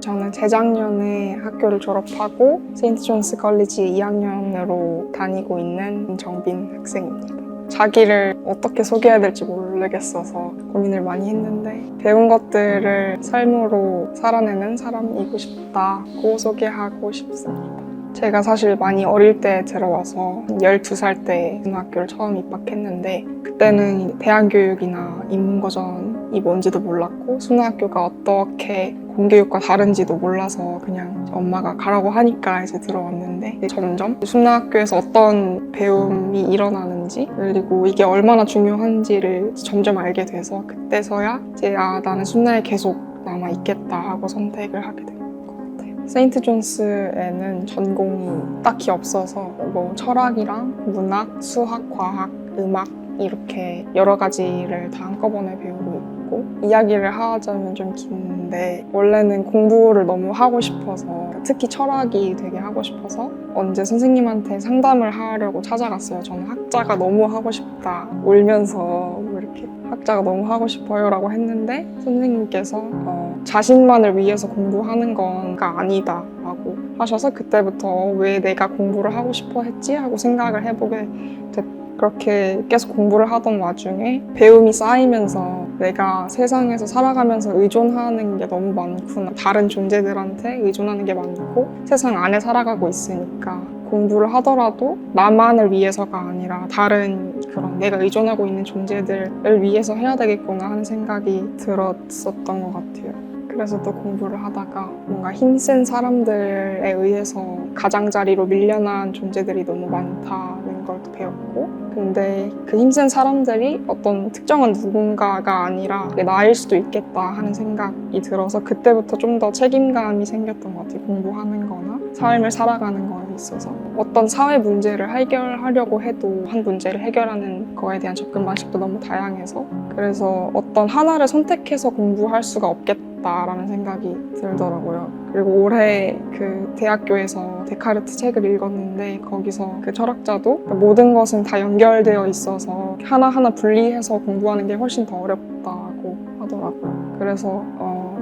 저는 재작년에 학교를 졸업하고 세인트 존스 컬리지 2학년으로 다니고 있는 김정빈 학생입니다. 자기를 어떻게 소개해야 될지 모르겠어서 고민을 많이 했는데 배운 것들을 삶으로 살아내는 사람이고 싶다고 소개하고 싶습니다. 제가 사실 많이 어릴 때 들어와서 12살 때 중학교를 처음 입학했는데 그때는 대안교육이나 인문고전이 뭔지도 몰랐고 순회학교가 어떻게 공교육과 다른지도 몰라서 그냥 엄마가 가라고 하니까 이제 들어왔는데 점점 순회학교에서 어떤 배움이 일어나는지 그리고 이게 얼마나 중요한지를 점점 알게 돼서 그때서야 이제 나는 순회에 계속 남아있겠다 하고 선택을 하게 된 것 같아요. 세인트 존스에는 전공이 딱히 없어서 뭐 철학이랑 문학, 수학, 과학, 음악 이렇게 여러 가지를 다 한꺼번에 배우고 있고 이야기를 하자면 좀 긴데 원래는 공부를 너무 하고 싶어서 특히 철학이 되게 하고 싶어서 언제 선생님한테 상담을 하려고 찾아갔어요. 저는 학자가 너무 하고 싶다 울면서 뭐 이렇게 학자가 너무 하고 싶어요 라고 했는데 선생님께서 자신만을 위해서 공부하는 건가 아니다 라고 하셔서 그때부터 왜 내가 공부를 하고 싶어 했지 하고 생각을 해보게 됐고 그렇게 계속 공부를 하던 와중에 배움이 쌓이면서 내가 세상에서 살아가면서 의존하는 게 너무 많구나. 다른 존재들한테 의존하는 게 많고 세상 안에 살아가고 있으니까 공부를 하더라도 나만을 위해서가 아니라 다른 그런 내가 의존하고 있는 존재들을 위해서 해야 되겠구나 하는 생각이 들었었던 것 같아요. 그래서 또 공부를 하다가 뭔가 힘센 사람들에 의해서 가장자리로 밀려난 존재들이 너무 많다는 걸 또 배웠고 근데 그 힘센 사람들이 어떤 특정한 누군가가 아니라 나일 수도 있겠다 하는 생각이 들어서 그때부터 좀 더 책임감이 생겼던 것 같아요. 공부하는 거나 삶을 살아가는 거에 있어서 어떤 사회 문제를 해결하려고 해도 한 문제를 해결하는 거에 대한 접근 방식도 너무 다양해서 그래서 어떤 하나를 선택해서 공부할 수가 없겠다라는 생각이 들더라고요. 그리고 올해 그 대학교에서 데카르트 책을 읽었는데 거기서 그 철학자도 모든 것은 다 연결되어 있어서 하나하나 분리해서 공부하는 게 훨씬 더 어렵다고 하더라고요. 그래서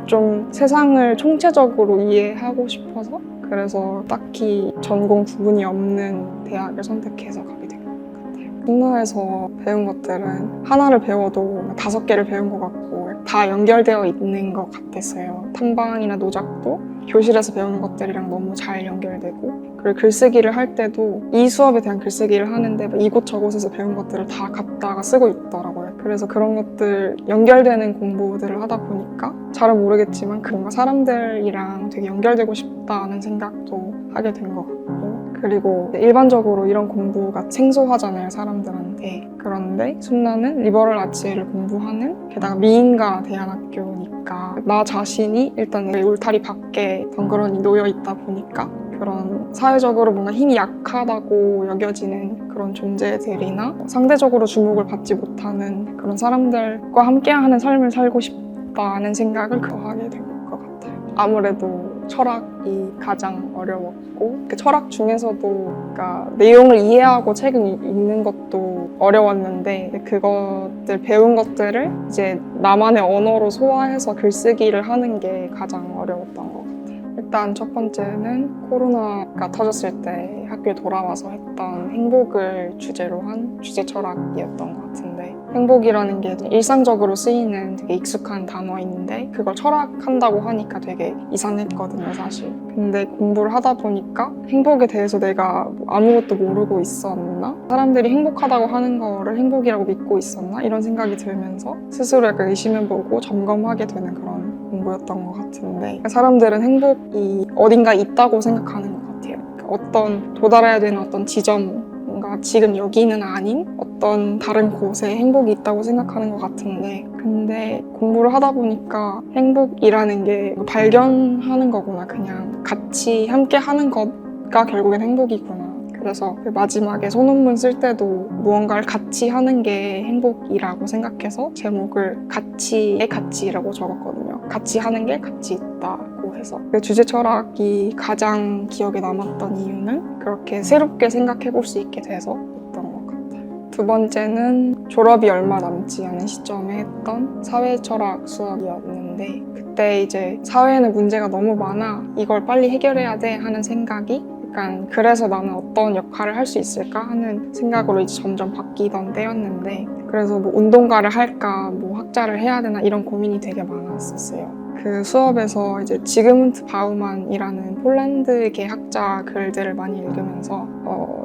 좀 세상을 총체적으로 이해하고 싶어서 그래서 딱히 전공 구분이 없는 대학을 선택해서 가게 된 것 같아요. 순회에서 배운 것들은 하나를 배워도 5개를 배운 것 같고 다 연결되어 있는 것 같았어요. 탐방이나 노작도 교실에서 배우는 것들이랑 너무 잘 연결되고 그리고 글쓰기를 할 때도 이 수업에 대한 글쓰기를 하는데 이곳저곳에서 배운 것들을 다 갖다가 쓰고 있더라고요. 그래서 그런 것들 연결되는 공부들을 하다 보니까 잘은 모르겠지만 뭔가 사람들이랑 되게 연결되고 싶다는 생각도 하게 된 것 같고 그리고 일반적으로 이런 공부가 생소하잖아요, 사람들한테. 그런데 순나는 리버럴 아츠를 공부하는 게다가 미인가 대안학교니까 나 자신이 일단 울타리 밖에 덩그러니 놓여 있다 보니까 그런 사회적으로 뭔가 힘이 약하다고 여겨지는 그런 존재들이나 상대적으로 주목을 받지 못하는 그런 사람들과 함께하는 삶을 살고 싶다는 생각을 하게 된 것 같아요. 아무래도 철학이 가장 어려웠고 그 철학 중에서도 그러니까 내용을 이해하고 책을 읽는 것도 어려웠는데 그것들 배운 것들을 이제 나만의 언어로 소화해서 글쓰기를 하는 게 가장 어려웠던 것 같아요. 일단 첫 번째는 코로나가 터졌을 때 학교에 돌아와서 했던 행복을 주제로 한 주제 철학이었던 것 같은데 행복이라는 게 일상적으로 쓰이는 되게 익숙한 단어인데 그걸 철학한다고 하니까 되게 이상했거든요, 사실. 근데 공부를 하다 보니까 행복에 대해서 내가 아무것도 모르고 있었나? 사람들이 행복하다고 하는 거를 행복이라고 믿고 있었나? 이런 생각이 들면서 스스로 약간 의심해보고 점검하게 되는 그런 공부였던 것 같은데 사람들은 행복이 어딘가 있다고 생각하는 것 같아요. 어떤 도달해야 되는 어떤 지점 뭔가 지금 여기는 아닌 어떤 다른 곳에 행복이 있다고 생각하는 것 같은데 근데 공부를 하다 보니까 행복이라는 게 발견하는 거구나 그냥 같이 함께 하는 것가 결국엔 행복이구나 그래서 그 마지막에 소논문 쓸 때도 무언가를 같이 하는 게 행복이라고 생각해서 제목을 가치의 가치라고 적었거든요. 같이 하는 게 가치 있다고 해서 그 주제 철학이 가장 기억에 남았던 이유는 그렇게 새롭게 생각해 볼 수 있게 돼서 였던 것 같아요. 두 번째는 졸업이 얼마 남지 않은 시점에 했던 사회 철학 수업이었는데 그때 이제 사회에는 문제가 너무 많아, 이걸 빨리 해결해야 돼 하는 생각이 약간 그래서 나는 어떤 역할을 할 수 있을까 하는 생각으로 이제 점점 바뀌던 때였는데, 그래서 뭐 운동가를 할까, 뭐 학자를 해야 되나 이런 고민이 되게 많았었어요. 그 수업에서 이제 지그문트 바우만이라는 폴란드계 학자 글들을 많이 읽으면서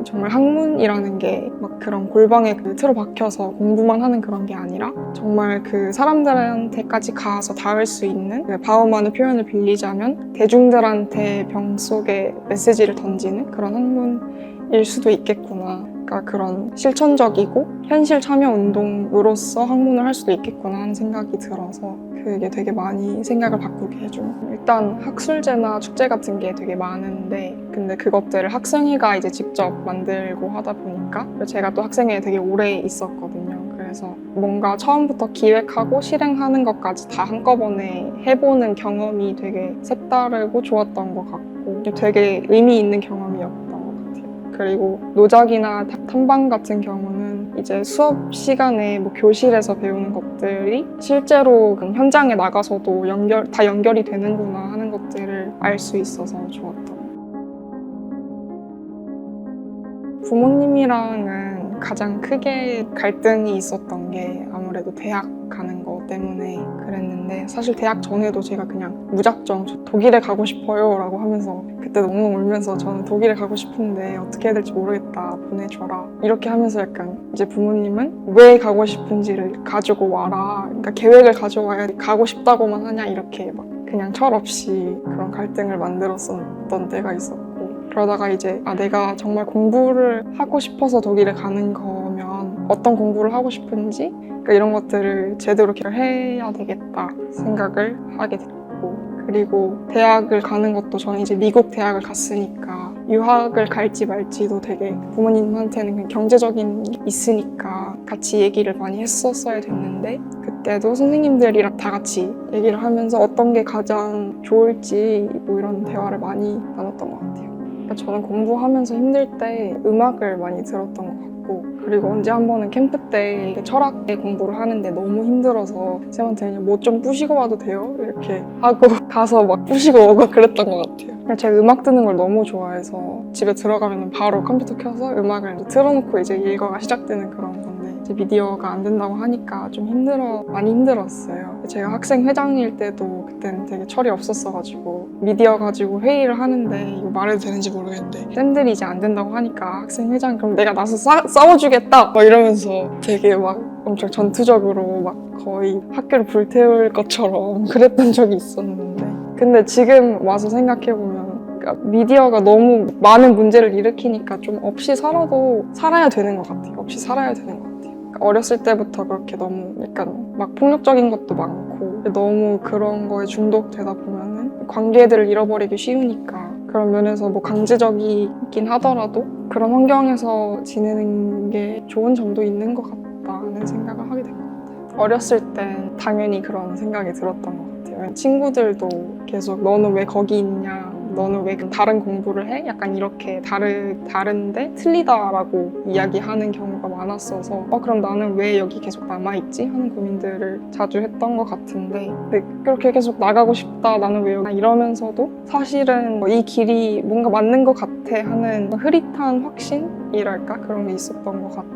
정말 학문이라는 게 막 그런 골방에 틀어 박혀서 공부만 하는 그런 게 아니라 정말 그 사람들한테까지 가서 닿을 수 있는, 그 바우만의 표현을 빌리자면 대중들한테 병 속에 메시지를 던지는 그런 학문일 수도 있겠구나. 그러니까 그런 실천적이고 현실 참여 운동으로서 학문을 할 수도 있겠구나 하는 생각이 들어서 그게 되게 많이 생각을 바꾸게 해줘요. 일단 학술제나 축제 같은 게 되게 많은데, 근데 그것들을 학생회가 이제 직접 만들고 하다 보니까, 제가 또 학생회에 되게 오래 있었거든요. 그래서 뭔가 처음부터 기획하고 실행하는 것까지 다 한꺼번에 해보는 경험이 되게 색다르고 좋았던 것 같고 되게 의미 있는 경험이었던 것 같아요. 그리고 노작이나 탐방 같은 경우는 이제 수업 시간에 뭐 교실에서 배우는 것들이 실제로 현장에 나가서도 다 연결이 되는구나 하는 것들을 알 수 있어서 좋았던 것 같아요. 부모님이랑은 가장 크게 갈등이 있었던 게 아무래도 대학 가는 거 때문에 그랬는데, 사실 대학 전에도 제가 그냥 무작정 저 독일에 가고 싶어요 라고 하면서 그때 너무 울면서 저는 독일에 가고 싶은데 어떻게 해야 될지 모르겠다, 보내줘라 이렇게 하면서 약간 이제 부모님은 왜 가고 싶은지를 가지고 와라, 그러니까 계획을 가져와야 가고 싶다고만 하냐, 이렇게 막 그냥 철없이 그런 갈등을 만들었었던 때가 있었고, 그러다가 이제 내가 정말 공부를 하고 싶어서 독일에 가는 거면 어떤 공부를 하고 싶은지, 그러니까 이런 것들을 제대로 해야 되겠다 생각을 하게 됐고, 그리고 대학을 가는 것도 저는 이제 미국 대학을 갔으니까 유학을 갈지 말지도 되게 부모님한테는 경제적인 게 있으니까 같이 얘기를 많이 했었어야 됐는데, 그때도 선생님들이랑 다 같이 얘기를 하면서 어떤 게 가장 좋을지 뭐 이런 대화를 많이 나눴던 것 같아요. 저는 공부하면서 힘들 때 음악을 많이 들었던 것 같고, 그리고 언제 한 번은 캠프 때 철학의 공부를 하는데 너무 힘들어서 쌤한테 그냥 뭐 좀 부시고 와도 돼요? 이렇게 하고 가서 막 부시고 오고 그랬던 것 같아요. 제가 음악 듣는 걸 너무 좋아해서 집에 들어가면 바로 컴퓨터 켜서 음악을 틀어놓고 이제 일과가 시작되는 그런 건데, 이제 미디어가 안 된다고 하니까 좀 많이 힘들었어요. 제가 학생 회장일 때도 그때는 되게 철이 없었어가지고 미디어 가지고 회의를 하는데, 이거 말해도 되는지 모르겠는데 쌤들이 이제 안 된다고 하니까 학생 회장 그럼 내가 나서 싸워주겠다 막 이러면서 되게 막 엄청 전투적으로 막 거의 학교를 불태울 것처럼 그랬던 적이 있었는데, 근데 지금 와서 생각해보면 미디어가 너무 많은 문제를 일으키니까 좀 없이 살아도 살아야 되는 것 같아요. 없이 살아야 되는 것 같아요. 어렸을 때부터 그렇게 너무 약간 막 폭력적인 것도 많고 너무 그런 거에 중독되다 보면은 관계들을 잃어버리기 쉬우니까, 그런 면에서 뭐 강제적이긴 하더라도 그런 환경에서 지내는 게 좋은 점도 있는 것 같다는 생각을 하게 된 것 같아요. 어렸을 땐 당연히 그런 생각이 들었던 것 같아요. 친구들도 계속 너는 왜 거기 있냐, 너는 왜 다른 공부를 해? 약간 이렇게 다른데 틀리다라고 이야기하는 경우가 많았어서 그럼 나는 왜 여기 계속 남아있지? 하는 고민들을 자주 했던 것 같은데, 그렇게 계속 나가고 싶다, 나는 왜 여기 이러면서도 사실은 이 길이 뭔가 맞는 것 같아 하는 흐릿한 확신이랄까? 그런 게 있었던 것 같아요.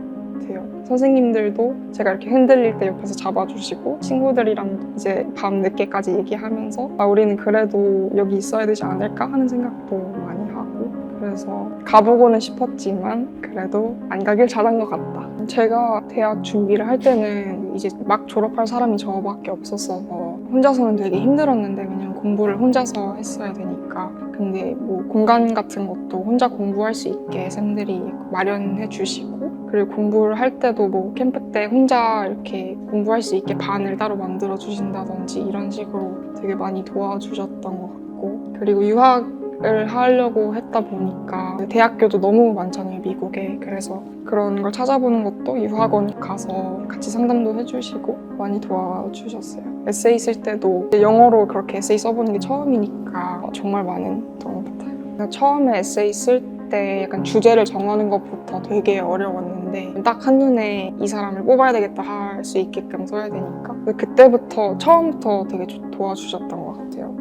선생님들도 제가 이렇게 흔들릴 때 옆에서 잡아주시고, 친구들이랑 이제 밤 늦게까지 얘기하면서 우리는 그래도 여기 있어야 되지 않을까 하는 생각도 많이 하고, 그래서 가보고는 싶었지만 그래도 안 가길 잘한 것 같다. 제가 대학 준비를 할 때는 이제 막 졸업할 사람이 저밖에 없었어서 혼자서는 되게 힘들었는데, 왜냐면 공부를 혼자서 했어야 되니까. 근데 뭐 공간 같은 것도 혼자 공부할 수 있게 쌤들이 마련해 주시고, 그리고 공부를 할 때도 뭐 캠프 때 혼자 이렇게 공부할 수 있게 반을 따로 만들어 주신다든지 이런 식으로 되게 많이 도와주셨던 것 같고, 그리고 유학을 하려고 했다 보니까 대학교도 너무 많잖아요, 미국에. 그래서 그런 걸 찾아보는 것도 유학원 가서 같이 상담도 해주시고 많이 도와주셨어요. 에세이 쓸 때도 영어로 그렇게 에세이 써보는 게 처음이니까 정말 많은 도움을 받아요. 처음에 에세이 쓸 때 약간 주제를 정하는 것부터 되게 어려웠는데, 딱 한눈에 이 사람을 뽑아야 되겠다 할 수 있게끔 써야 되니까 그때부터 처음부터 되게 도와주셨던 것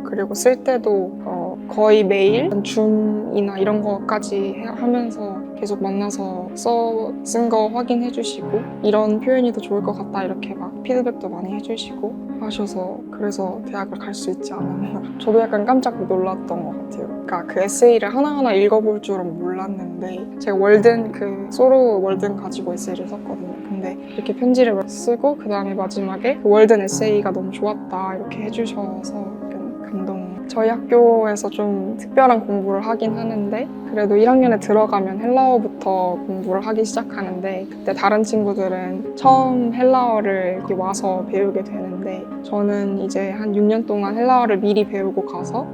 그리고 쓸 때도 거의 매일 줌이나 이런 거까지 하면서 계속 만나서 쓴 거 확인해 주시고 이런 표현이 더 좋을 것 같다 이렇게 막 피드백도 많이 해주시고 하셔서 그래서 대학을 갈 수 있지 않았나. 저도 약간 깜짝 놀랐던 것 같아요. 그러니까 그 에세이를 하나하나 읽어볼 줄은 몰랐는데 제가 소로 월든 가지고 에세이를 썼거든요. 근데 이렇게 편지를 쓰고 그 다음에 마지막에 그 월든 에세이가 너무 좋았다 이렇게 해주셔서 약간 감동. 저희 학교에서 좀 특별한 공부를 하긴 하는데 그래도 1학년에 들어가면 헬라어부터 공부를 하기 시작하는데 그때 다른 친구들은 처음 헬라어를 이렇게 와서 배우게 되는데 저는 이제 한 6년 동안 헬라어를 미리 배우고 가서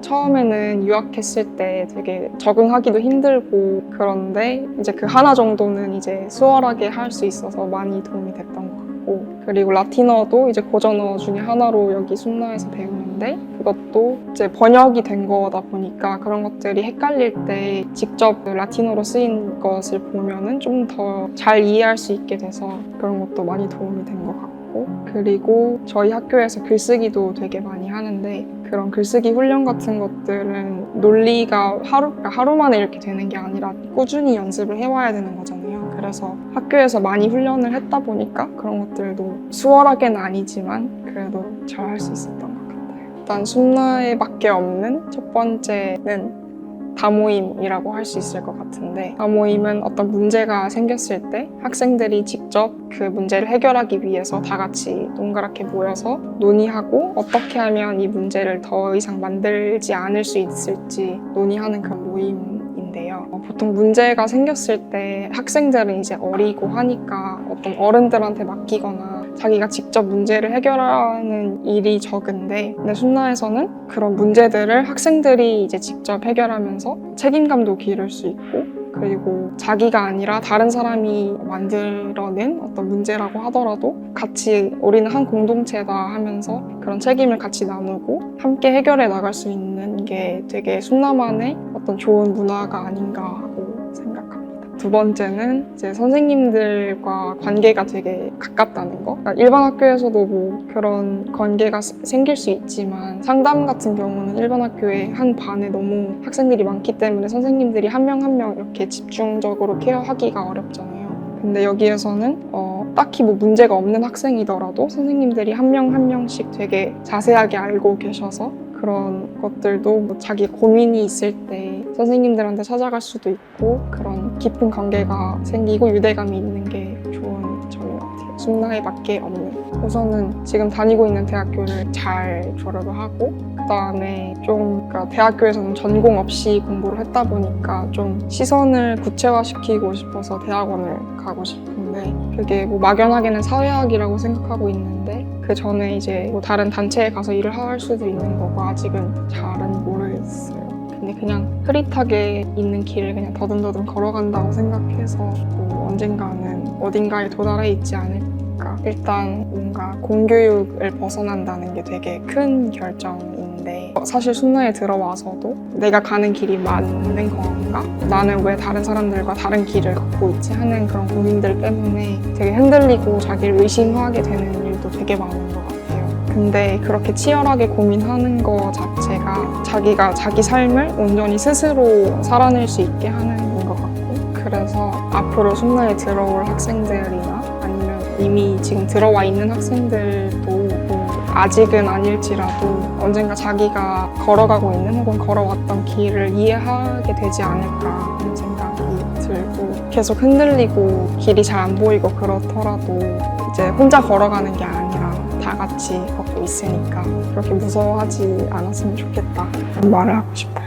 처음에는 유학했을 때 되게 적응하기도 힘들고 그런데 이제 그 하나 정도는 이제 수월하게 할 수 있어서 많이 도움이 됐던 것 같아요. 그리고 라틴어도 이제 고전어 중에 하나로 여기 순나에서 배우는데 그것도 이제 번역이 된 거다 보니까 그런 것들이 헷갈릴 때 직접 라틴어로 쓰인 것을 보면은 좀 더 잘 이해할 수 있게 돼서 그런 것도 많이 도움이 된 것 같고 그리고 저희 학교에서 글쓰기도 되게 많이 하는데 그런 글쓰기 훈련 같은 것들은 논리가 하루 만에 이렇게 되는 게 아니라 꾸준히 연습을 해와야 되는 거잖아요. 그래서 학교에서 많이 훈련을 했다 보니까 그런 것들도 수월하게는 아니지만 그래도 잘 할 수 있었던 것 같아요. 일단 순나에밖에 없는 첫 번째는 다모임이라고 할 수 있을 것 같은데 다모임은 어떤 문제가 생겼을 때 학생들이 직접 그 문제를 해결하기 위해서 다 같이 동그랗게 모여서 논의하고 어떻게 하면 이 문제를 더 이상 만들지 않을 수 있을지 논의하는 그런 모임인데요. 보통 문제가 생겼을 때 학생들은 이제 어리고 하니까 어떤 어른들한테 맡기거나 자기가 직접 문제를 해결하는 일이 적은데 근데 순나에서는 그런 문제들을 학생들이 이제 직접 해결하면서 책임감도 기를 수 있고 그리고 자기가 아니라 다른 사람이 만들어낸 어떤 문제라고 하더라도 같이 우리는 한 공동체다 하면서 그런 책임을 같이 나누고 함께 해결해 나갈 수 있는 게 되게 순나만의 어떤 좋은 문화가 아닌가 하고 생각합니다. 두 번째는 이제 선생님들과 관계가 되게 가깝다는 거. 그러니까 일반 학교에서도 뭐 그런 관계가 생길 수 있지만 상담 같은 경우는 일반 학교에 한 반에 너무 학생들이 많기 때문에 선생님들이 한 명 한 명 이렇게 집중적으로 케어하기가 어렵잖아요. 근데 여기에서는 딱히 뭐 문제가 없는 학생이더라도 선생님들이 한 명 한 명씩 되게 자세하게 알고 계셔서 그런 것들도 뭐 자기 고민이 있을 때 선생님들한테 찾아갈 수도 있고 그런 깊은 관계가 생기고 유대감이 있는 게 좋은 점인 것 같아요. 순나에밖에 없는. 우선은 지금 다니고 있는 대학교를 잘 졸업을 하고 그다음에 그러니까 대학교에서는 전공 없이 공부를 했다 보니까 좀 시선을 구체화시키고 싶어서 대학원을 가고 싶은데 그게 뭐 막연하게는 사회학이라고 생각하고 있는데 그 전에 이제 뭐 다른 단체에 가서 일을 할 수도 있는 거고 아직은 잘은 모르겠어요. 근데 그냥 흐릿하게 있는 길을 그냥 더듬더듬 걸어간다고 생각해서 뭐 언젠가는 어딘가에 도달해 있지 않을까. 일단 뭔가 공교육을 벗어난다는 게 되게 큰 결정인데 사실 순나에 들어와서도 내가 가는 길이 맞는 건가? 나는 왜 다른 사람들과 다른 길을 걷고 있지? 하는 그런 고민들 때문에 되게 흔들리고 자기를 의심하게 되는 일도 되게 많은 것 같아요. 근데 그렇게 치열하게 고민하는 거 자체가 자기가 자기 삶을 온전히 스스로 살아낼 수 있게 하는 것 같고 그래서 앞으로 순나에 들어올 학생들이나 아니면 이미 지금 들어와 있는 학생들도 뭐 아직은 아닐지라도 언젠가 자기가 걸어가고 있는 혹은 걸어왔던 길을 이해하게 되지 않을까 하는 생각이 들고 계속 흔들리고 길이 잘 안 보이고 그렇더라도 이제 혼자 걸어가는 게 아니라 다 같이 걷고 있으니까 그렇게 무서워하지 않았으면 좋겠다 말을 하고 싶어요.